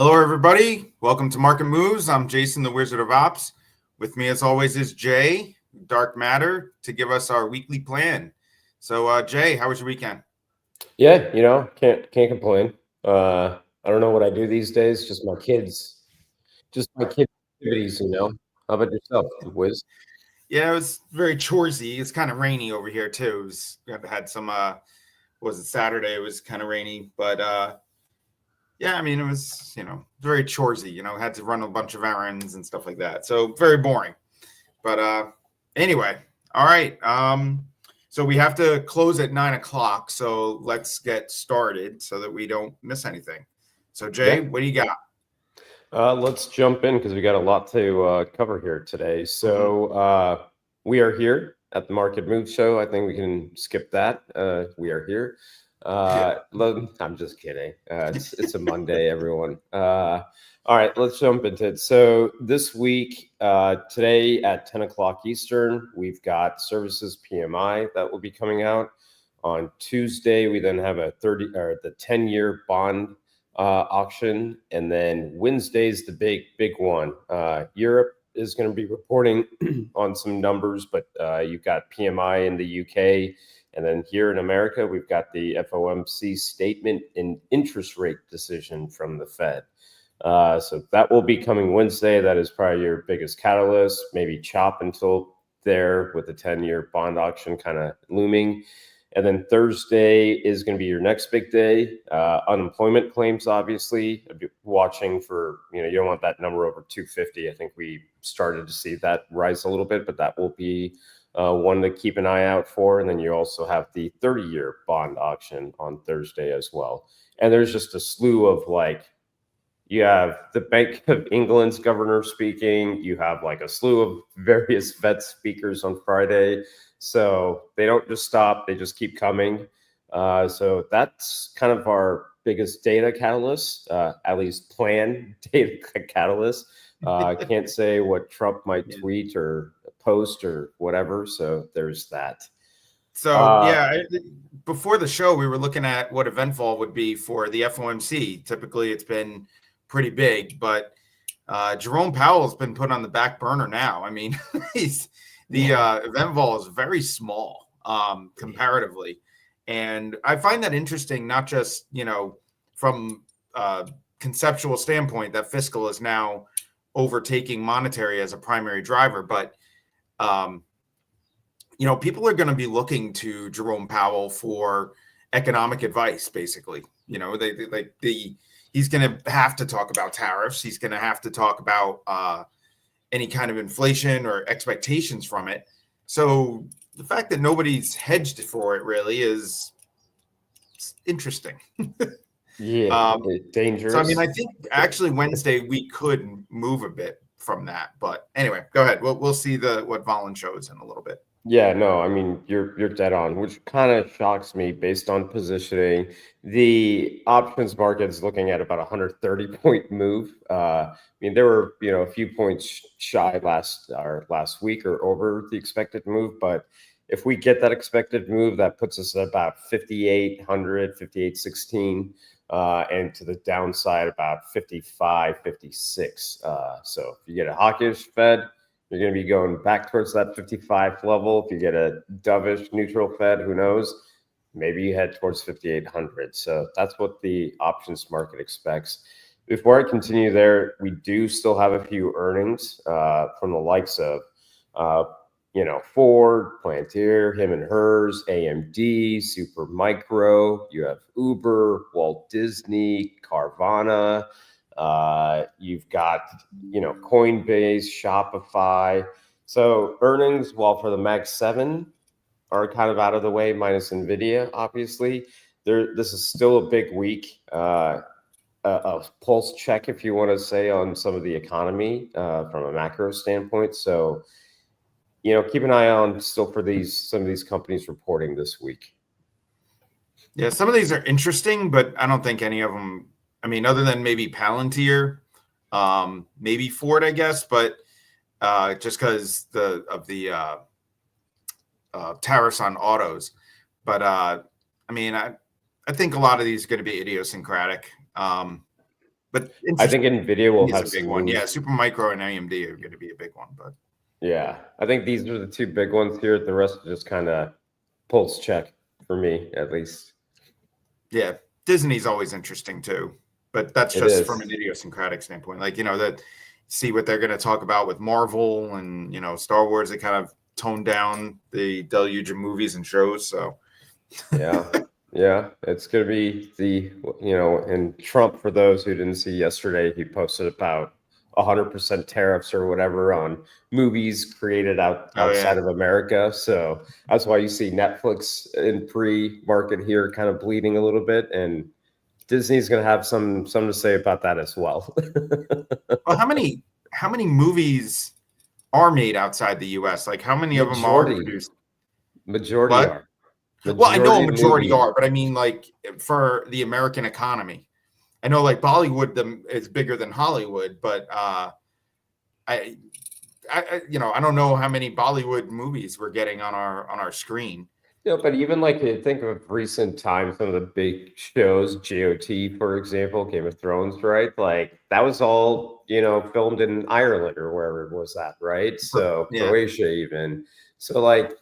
Hello, everybody. Welcome to Market Moves. I'm Jason, the Wizard of Ops. With me, as always, is Jay, Dark Matter, to give us our weekly plan. So, Jay, how was your weekend? Yeah, can't complain. I don't know what I do these days. Just my kids' activities. How about yourself, Wiz? Yeah, it was very choresy. It's kind of rainy over here too. We had some. Was it Saturday? It was kind of rainy, but yeah, I mean, it was very choresy. Had to run a bunch of errands and stuff like that. So very boring. But anyway, all right. So we have to close at 9 o'clock. So let's get started so that we don't miss anything. So Jay, Yeah. what do you got? Let's jump in because we got a lot to cover here today. Mhm. So we are here at the Market Move Show. I think we can skip that. We are here. Yeah. I'm just kidding. It's a Monday, everyone. All right, let's jump into it. So this week, today at 10 o'clock Eastern, we've got services PMI that will be coming out. On Tuesday, we then have the 10-year bond auction, and then Wednesday's the big one. Europe is going to be reporting on some numbers, but you've got PMI in the UK, and then here in America, we've got the FOMC statement and interest rate decision from the Fed. So that will be coming Wednesday. That is probably your biggest catalyst. Maybe chop until there with the 10-year bond auction kind of looming. And then Thursday is going to be your next big day. Unemployment claims, obviously. I'd be watching for, you don't want that number over 250. I think we started to see that rise a little bit, but that will be one to keep an eye out for. And then you also have the 30-year bond auction on Thursday as well. And there's just a slew of you have the Bank of England's governor speaking. You have a slew of various Fed speakers on Friday. So they don't just stop, they just keep coming. So that's kind of our biggest data catalyst, at least planned data catalyst. I can't say what Trump might Yeah. tweet or post or whatever. So there's that. So yeah, before the show, we were looking at what eventful would be for the FOMC. Typically, it's been pretty big, but Jerome Powell's been put on the back burner now. I mean, the event vol is very small comparatively, and I find that interesting. Not just from a conceptual standpoint that fiscal is now overtaking monetary as a primary driver, but people are going to be looking to Jerome Powell for economic advice. Basically, he's going to have to talk about tariffs. He's going to have to talk about any kind of inflation or expectations from it. So the fact that nobody's hedged for it really is interesting. Yeah, So I mean, dangerous. I think actually Wednesday we could move a bit from that, but anyway, go ahead. We'll see what Volland shows in a little bit. Yeah, no, I mean you're dead on, which kind of shocks me based on positioning. The options market's looking at about a 130-point move. I mean there were a few points shy last week or over the expected move, but if we get that expected move, that puts us at about 5,800, 5,816, and to the downside about 55, 56. So if you get a hawkish Fed, you're going to be going back towards that 55 level. If you get a dovish neutral Fed, who knows? Maybe you head towards 5,800. So that's what the options market expects. Before I continue there, we do still have a few earnings from the likes of, Ford, Plantier, him and hers, AMD, Super Micro. You have Uber, Walt Disney, Carvana. You've got, Coinbase, Shopify. So earnings, while for the Mag 7 are kind of out of the way, minus NVIDIA, obviously, this is still a big week. A pulse check, if you want to say, on some of the economy from a macro standpoint. So, keep an eye on still for some of these companies reporting this week. Yeah, some of these are interesting, but I don't think any of them. I mean, other than maybe Palantir, maybe Ford, I guess, but just because of the tariffs on autos. But I mean, I think a lot of these are going to be idiosyncratic. But I think NVIDIA will have a big some one. moves. Yeah, Supermicro and AMD are going to be a big one. But Yeah, I think these are the two big ones here. The rest are just kind of pulse check for me, at least. yeah, Disney's always interesting too. But that's just from an idiosyncratic standpoint. Like, that see what they're going to talk about with Marvel and, Star Wars. They kind of toned down the deluge of movies and shows. So, yeah, it's going to be and Trump, for those who didn't see yesterday, he posted about 100% tariffs or whatever on movies created outside of America. So that's why you see Netflix in pre-market here kind of bleeding a little bit, and Disney's going to have something to say about that as well. Well, how many movies are made outside the U.S.? Like, how many of them are produced? Majority what? are. Well, I know a majority are, but I mean, like, for the American economy, I know like Bollywood is bigger than Hollywood, but I don't know how many Bollywood movies we're getting on our screen. Yeah, but even like you think of recent times, some of the big shows, GOT, for example, Game of Thrones, right? Like that was all, filmed in Ireland or wherever it was at, right? So Croatia even. So like,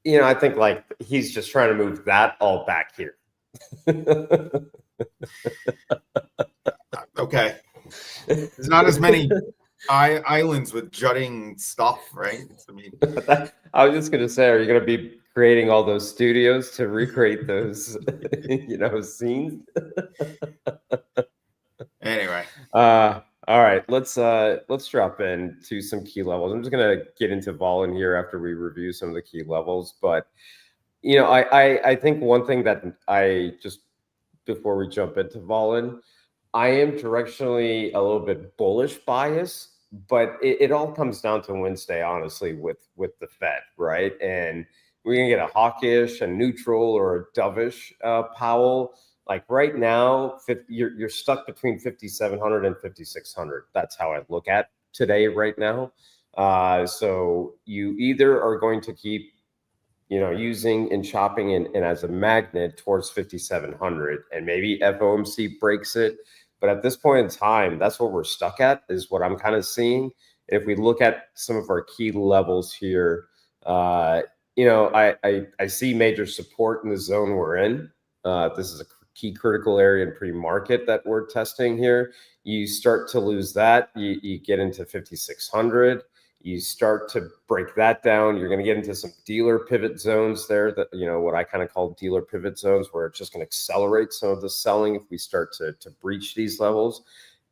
I think like he's just trying to move that all back here. Okay. There's not as many islands with jutting stuff, right? I mean, I was just gonna say, are you gonna be creating all those studios to recreate those, scenes? Anyway. All right, let's drop into some key levels. I'm just gonna get into Volland here after we review some of the key levels, but I think one thing that I just before we jump into Volland, I am directionally a little bit bullish bias, but it all comes down to Wednesday, honestly, with the Fed, right? And we're gonna get a hawkish, a neutral, or a dovish Powell. Like right now, you're stuck between 5,700 and 5,600. That's how I look at today right now. So you either are going to keep using and chopping and as a magnet towards 5,700, and maybe FOMC breaks it. But at this point in time, that's what we're stuck at, is what I'm kind of seeing. If we look at some of our key levels here, I see major support in the zone we're in. This is a key critical area in pre-market that we're testing here. You start to lose that, you get into 5,600. You start to break that down. You're going to get into some dealer pivot zones there that, what I kind of call dealer pivot zones, where it's just going to accelerate some of the selling if we start to breach these levels.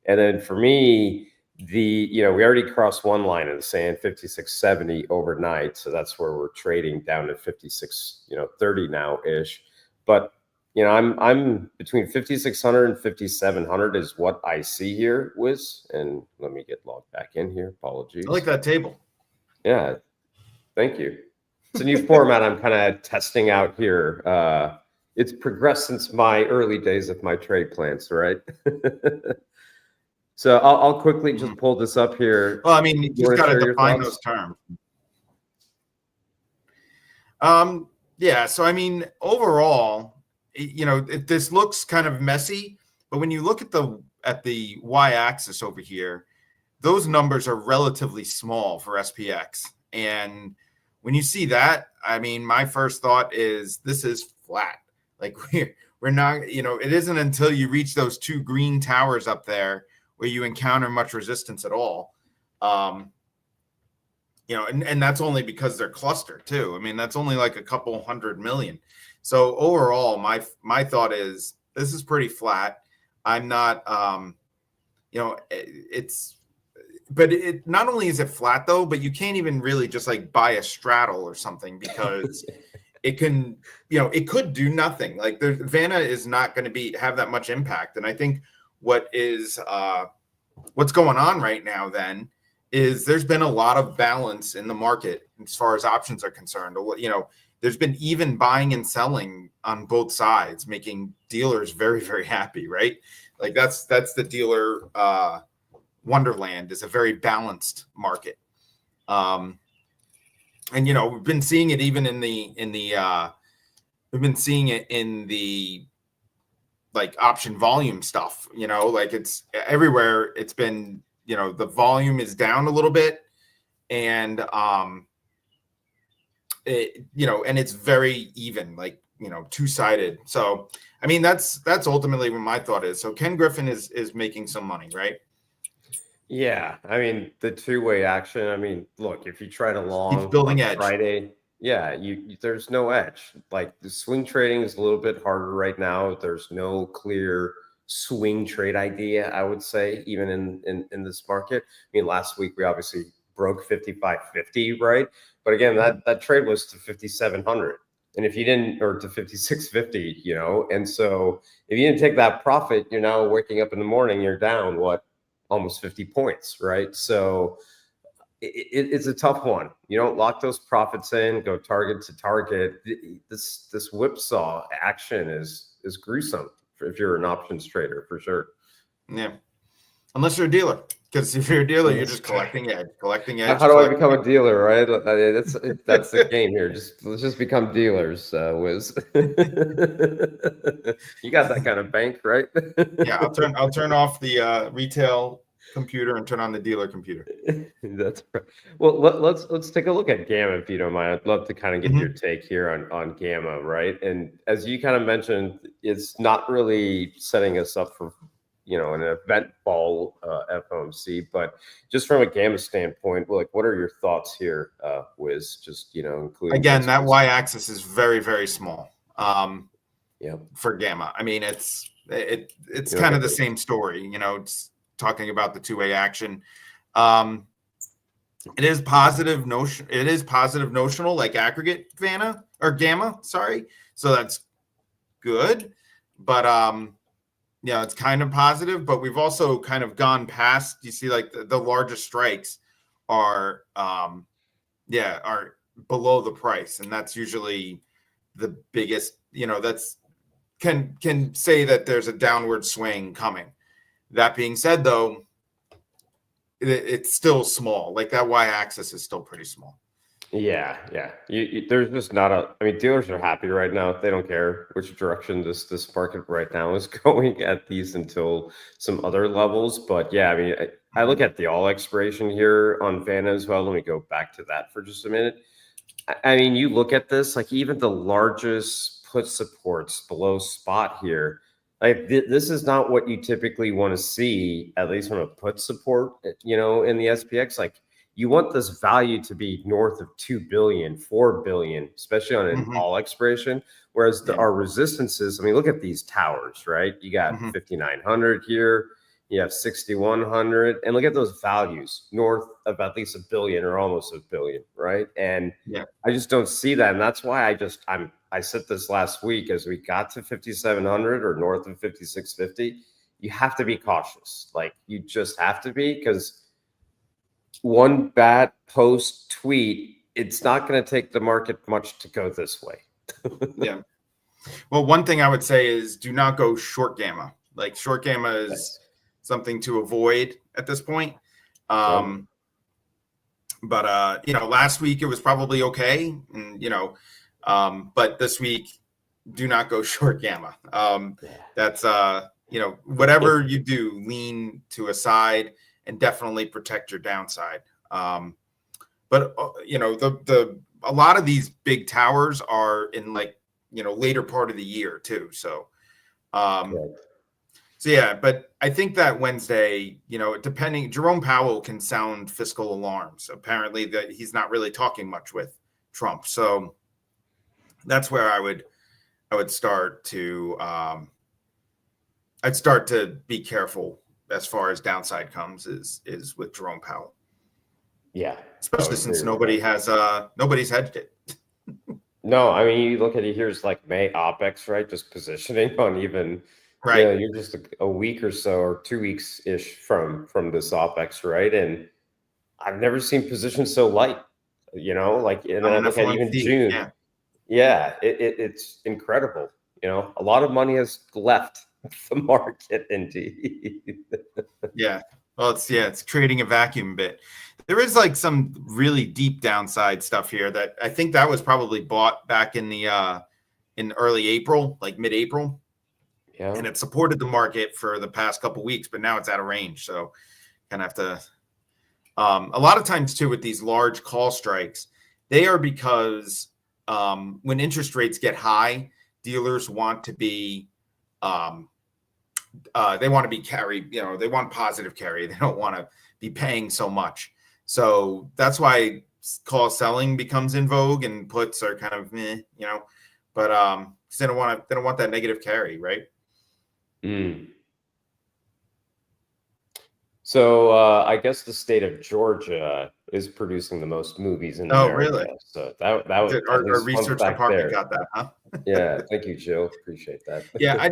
And then for me, we already crossed one line in the sand, 56.70 overnight. So that's where we're trading down to 56.30 now ish. But I'm between 5,600 and 5,700 is what I see here, Wiz. And let me get logged back in here. Apologies. I like that table. Yeah, thank you. It's a new format I'm kind of testing out here. It's progressed since my early days of my trade plans, right? So I'll quickly just pull this up here. Well, I mean, you just got to define those terms. Yeah. So I mean, overall, this looks kind of messy, but when you look at the y-axis over here, those numbers are relatively small for SPX. And when you see that, I mean, my first thought is this is flat. Like we're not, it isn't until you reach those two green towers up there where you encounter much resistance at all. And that's only because they're clustered too. I mean, that's only like a couple 100 million. So overall, my thought is this is pretty flat. I'm not, but it not only is it flat though, but you can't even really just like buy a straddle or something, because it can, it could do nothing. Like Vanna is not going to have that much impact. And I think what's going on right now then is there's been a lot of balance in the market as far as options are concerned. There's been even buying and selling on both sides, making dealers very, very happy, right? Like that's the dealer wonderland, is a very balanced market. And we've been seeing it even we've been seeing it in the like option volume stuff, like it's everywhere. It's been, the volume is down a little bit, and and it's very even, like, two-sided. So, I mean, that's ultimately what my thought is. So Ken Griffin is making some money, right? Yeah, I mean the two-way action. I mean, look, if you trade along Keeps building on edge. Friday, yeah, there's no edge. Like the swing trading is a little bit harder right now. There's no clear swing trade idea, I would say, even in this market. I mean, last week we obviously broke 55.50, right? But again, that trade was to 5,700. And if you didn't, or to 56.50, and so if you didn't take that profit, you're now waking up in the morning, you're down what? Almost 50 points, right? So it's a tough one. You don't lock those profits in, go target to target. This whipsaw action is gruesome if you're an options trader, for sure. Yeah, unless you're a dealer, because if you're a dealer, you're just collecting edge. How do I become a dealer, right? That's the game here. Let's just become dealers, Wiz. You got that kind of bank, right? Yeah, I'll turn off the retail computer and turn on the dealer computer. That's right. Well, let's take a look at Gamma, if you don't mind. I'd love to kind of get your take here on Gamma, right? And as you kind of mentioned, it's not really setting us up for an event fall FOMC, but just from a Gamma standpoint, like, what are your thoughts here, Wiz? Just including again, that y-axis is very, very small. Yeah. For Gamma, I mean, it's kind of the same story. It's talking about the two-way action. It is positive notion. It is positive notional, like aggregate Gamma. Sorry, so that's good. But it's kind of positive. But we've also kind of gone past. You see, like the largest strikes are are below the price, and that's usually the biggest. That's can say that there's a downward swing coming. That being said, though, it's still small. Like that y-axis is still pretty small. Yeah. There's just not I mean, dealers are happy right now. They don't care which direction this market right now is going at these until some other levels. But yeah, I mean, I look at the all expiration here on Vanna as well. Let me go back to that for just a minute. I mean, you look at this, like even the largest put supports below spot here. Like this is not what you typically want to see, at least from a put support, in the SPX. Like you want this value to be north of 2 billion, 4 billion, especially on an all expiration. Whereas our resistances, I mean, look at these towers, right? You got 5,900 here, you have 6,100, and look at those values north of at least $1 billion or almost $1 billion, right? And I just don't see that. And that's why I said this last week, as we got to 5,700 or north of 5,650, you have to be cautious. Like you just have to be, because one bad post tweet, it's not going to take the market much to go this way. Yeah. Well, one thing I would say is do not go short Gamma. Like short Gamma is something to avoid at this point. But last week it was probably okay. And, but this week, do not go short Gamma. That's, whatever you do, lean to a side and definitely protect your downside. But a lot of these big towers are in later part of the year too. So, but I think that Wednesday, Jerome Powell can sound fiscal alarms. Apparently that he's not really talking much with Trump. So, that's where I would start to I'd start to be careful as far as downside comes is with Jerome Powell. Yeah, especially since nobody's hedged it. No, I mean, you look at it, here's like May OPEX, right? Just positioning on even right. You're just a week or so or 2 weeks ish from this OPEX, right? And I've never seen positions so light. And then I look at even June. Yeah. Yeah, it's incredible. A lot of money has left the market, indeed. Yeah. Well, it's creating a vacuum bit. There is some really deep downside stuff here that I think that was probably bought back in the in early April, like mid-April. Yeah. And it supported the market for the past couple weeks, but now it's out of range. So kind of have to. A lot of times too with these large call strikes, they are because when interest rates get high, dealers want to be they want to be carried. They want positive carry. They don't want to be paying so much. So that's why call selling becomes in vogue, and puts are kind of but because they don't want that negative carry, right? So I guess the state of Georgia is producing the most movies in America. Really? So that was our research department got that, huh? Yeah, thank you, Joe. Appreciate that. Yeah,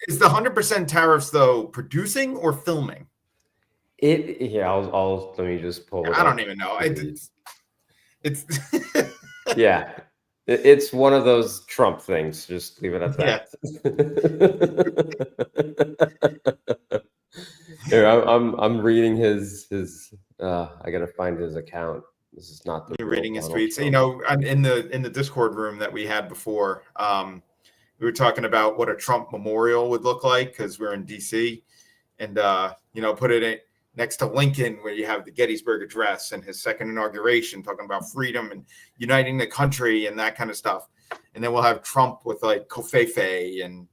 is the 100% tariffs though producing or filming? I'll let me just pull it up. I don't even know. It's yeah. It's one of those Trump things. Just leave it at that. Yeah. Here, I'm reading his I gotta find his account. This is not the You're reading his Donald tweets. Trump. In the Discord room that we had before, we were talking about what a Trump memorial would look like because we're in DC, and put it next to Lincoln, where you have the Gettysburg Address and his second inauguration, talking about freedom and uniting the country and that kind of stuff. And then we'll have Trump with like Kofefe, and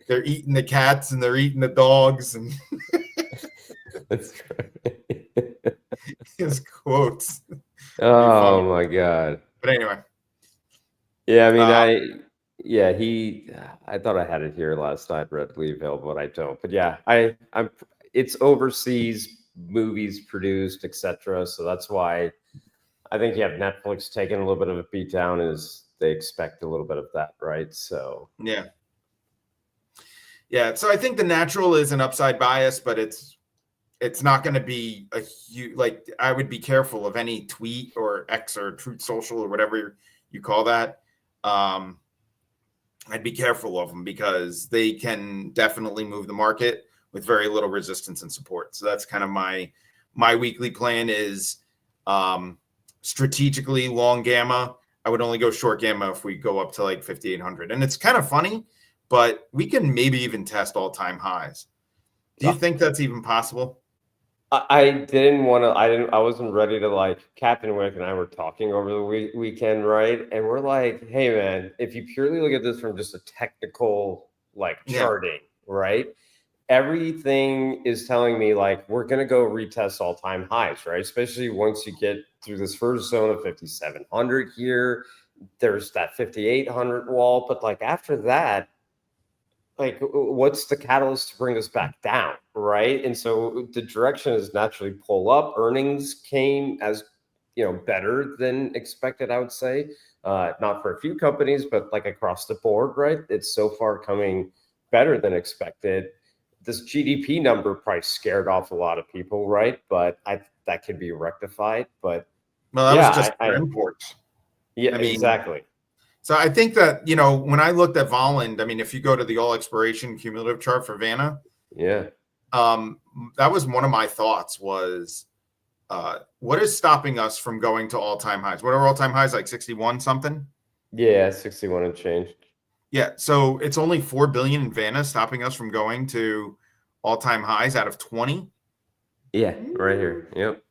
they're eating the cats and they're eating the dogs, and That's right. his quotes. Oh my God. But anyway. Yeah, I mean, I thought I had it here last night, readily available, but I don't. But yeah, it's overseas movies produced, etc. So that's why I think you have Netflix taking a little bit of a beat down, as they expect a little bit of that, right? So yeah. So I think the natural is an upside bias, but it's not going to be a huge, like, I would be careful of any tweet or X or Truth Social or whatever you call that. I'd be careful of them because they can definitely move the market with very little resistance and support. So that's kind of my weekly plan is strategically long gamma. I would only go short gamma if we go up to like 5,800. And it's kind of funny, but we can maybe even test all-time highs. Do you think that's even possible? I wasn't ready to Captain Wick and I were talking over the weekend, right? And we're like, hey man, if you purely look at this from just a technical charting, right? Everything is telling me we're going to go retest all-time highs, right? Especially once you get through this first zone of 5,700 here, there's that 5,800 wall. But after that, what's the catalyst to bring us back down, right? And so the direction is naturally pull up. Earnings came as better than expected, I would say. Not for a few companies, but across the board, right? It's so far coming better than expected. This GDP number probably scared off a lot of people, right? But that could be rectified. But that was just for imports. Yeah, exactly. So I think that, when I looked at Volland, if you go to the all expiration cumulative chart for Vanna, that was one of my thoughts was, what is stopping us from going to all-time highs? What are all-time highs, like 61 something? Yeah, 61 and change. Yeah, so it's only 4 billion in Vanna stopping us from going to all-time highs out of 20. Yeah, right here. Yep.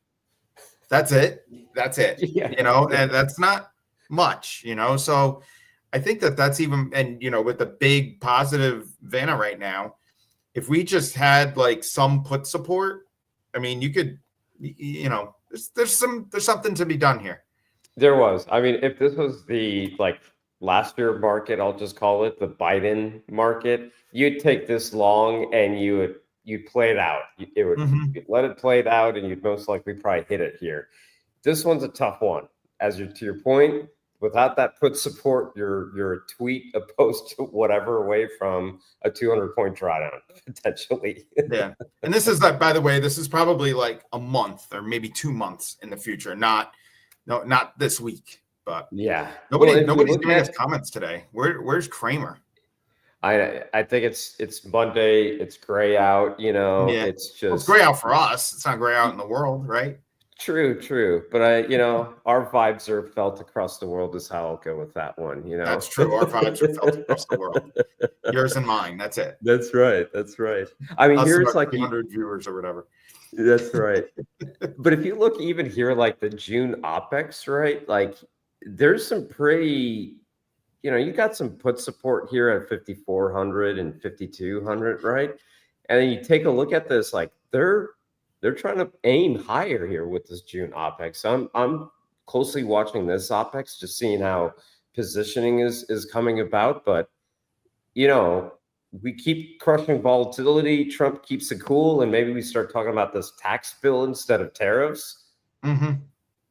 That's it. Yeah. And that's not much, so I think that's even, and with the big positive Vanna right now, if we just had some put support, you could, there's something to be done here. There was. If this was the last year market, I'll just call it the Biden market, you'd take this long and you'd play it out. You'd let it play it out, and you'd most likely probably hit it here. This one's a tough one. To your point, without that put support, you're a tweet, a post, whatever away from a 200-point drawdown potentially. Yeah, and this is by the way, this is probably a month or maybe 2 months in the future. Not this week, but yeah. Nobody's giving us comments today. Where's Kramer? I think it's Monday. It's gray out. It's just it's gray out for us. It's not gray out in the world, right? True. But our vibes are felt across the world is how I'll go with that one, That's true. Our vibes are felt across the world. Yours and mine. That's it. That's right. I mean, Us and here's our like 300 viewers or whatever. that's right. But if you look even here, like the June OPEX, right? Like there's some pretty, you got some put support here at 5,400 and 5,200, right? And then you take a look at this, like they're trying to aim higher here with this June OPEX. So I'm closely watching this OPEX, just seeing how positioning is coming about. But we keep crushing volatility. Trump keeps it cool, and maybe we start talking about this tax bill instead of tariffs. Mm-hmm.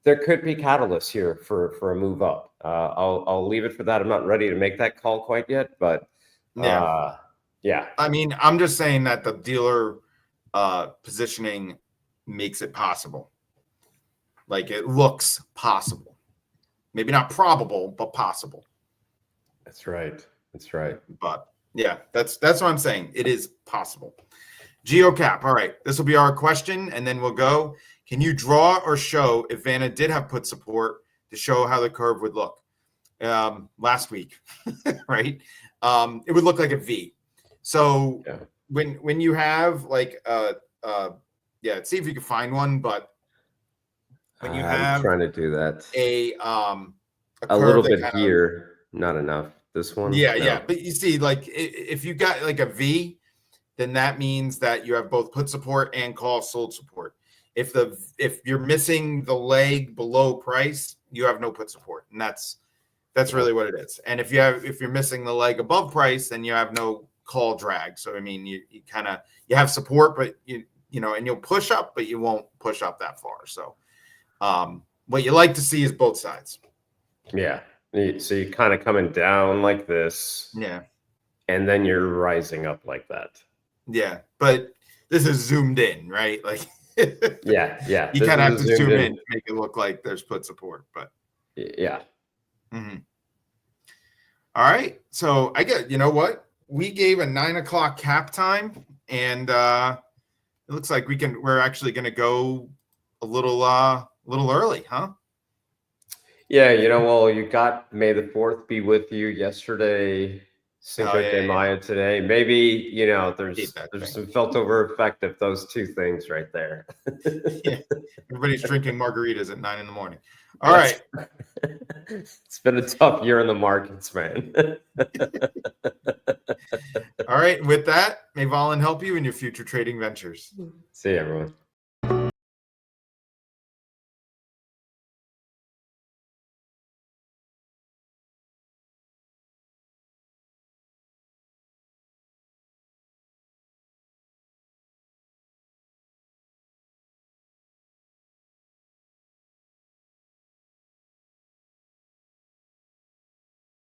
There could be catalysts here for a move up. I'll leave it for that. I'm not ready to make that call quite yet, but yeah. I mean, I'm just saying that the dealer positioning makes it possible. Like it looks possible. Maybe not probable, but possible. That's right. But yeah, that's what I'm saying. It is possible. GeoCap. All right. This will be our question, and then we'll go. Can you draw or show if Vanna did have put support to show how the curve would look? Last week, right? It would look like a V. So when you have like let's see if you can find one, but when you have I'm trying to do that. A little bit here, not enough. This one? Yeah. But you see, like if you got like a V, then that means that you have both put support and call sold support. If you're missing the leg below price, you have no put support, and that's really what it is. And if you're missing the leg above price, then you have no call drag. So I mean, you have support, but and you'll push up, but you won't push up that far. So what you like to see is both sides. Yeah. So you're kind of coming down like this. Yeah. And then you're rising up like that. Yeah. But this is zoomed in, right? Like yeah. You kind of have to zoom in to make it look like there's put support, but yeah. Mm-hmm. All right. So I get, you know what? We gave a 9 o'clock cap time, and it looks like we're actually going to go a little early, huh? Yeah. Well, you got May the 4th be with you yesterday. Cinco de Mayo today. Maybe, there's some felt over effect of those two things right there. Yeah. Everybody's drinking margaritas at 9 a.m. All right. It's been a tough year in the markets, man. All right. With that, may Volland help you in your future trading ventures. See you, everyone.